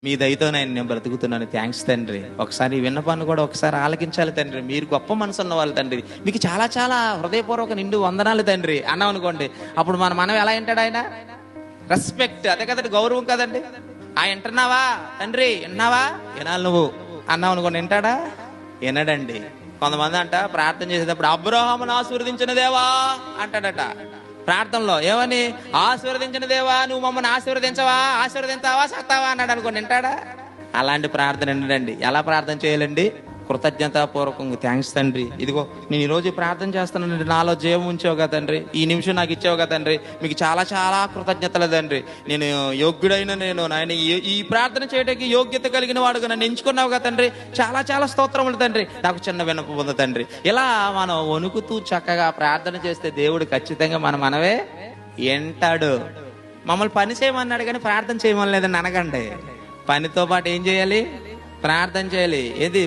మీ దయతో నేను బ్రతుకుతున్నాను. థ్యాంక్స్ తండ్రి. ఒకసారి విన్నపాన్ని కూడా ఒకసారి ఆలకించాలి తండ్రి. మీరు గొప్ప మనసు ఉన్న వాళ్ళు తండ్రి. మీకు చాలా చాలా హృదయపూర్వక నిండు వందనాలు తండ్రి అన్నాం అనుకోండి, అప్పుడు మనం ఎలా వింటాడు? ఆయన రెస్పెక్ట్, అదే కదండి, గౌరవం కదండి. వింటున్నావా తండ్రి, విన్నావా, వినాలి నువ్వు అన్నావు అనుకోండి, వింటాడా? వినడండి. కొంతమంది అంట ప్రార్థన చేసేటప్పుడు అబ్రహామును ఆశీర్వదించిన దేవా అంటాడట. ప్రార్థనలో ఏమని? ఆశీర్వదించిన దేవా, నువ్వు మమ్మల్ని ఆశీర్వదించావా సత్తావా అన్నాడు అనుకోండి, వింటాడా? అలాంటి ప్రార్థన వినడండి. ఎలా ప్రార్థన చేయాలండి? కృతజ్ఞతాపూర్వకంగా, థ్యాంక్స్ తండ్రి, ఇదిగో నేను ఈరోజు ప్రార్థన చేస్తానండి, నాలో జీవం ఉంచావు కదా తండ్రి, ఈ నిమిషం నాకు ఇచ్చావు కదా తండ్రి, మీకు చాలా చాలా కృతజ్ఞతలు తండ్రి. నేను యోగ్యుడైన నాయన ఈ ప్రార్థన చేయడానికి యోగ్యత కలిగిన వాడుగా నన్ను ఎంచుకున్నావు కదా తండ్రి, చాలా చాలా స్తోత్రములు తండ్రి, నాకు చిన్న విన్నపం ఉంది తండ్రి. ఇలా మనం వణుకుతూ చక్కగా ప్రార్థన చేస్తే దేవుడు ఖచ్చితంగా మనవే వింటాడు. మమ్మల్ని పని చేయమన్నాడు కానీ ప్రార్థన చేయమని లేదని అనగండి. పనితో పాటు ఏం చేయాలి? ప్రార్థన చేయాలి. ఏది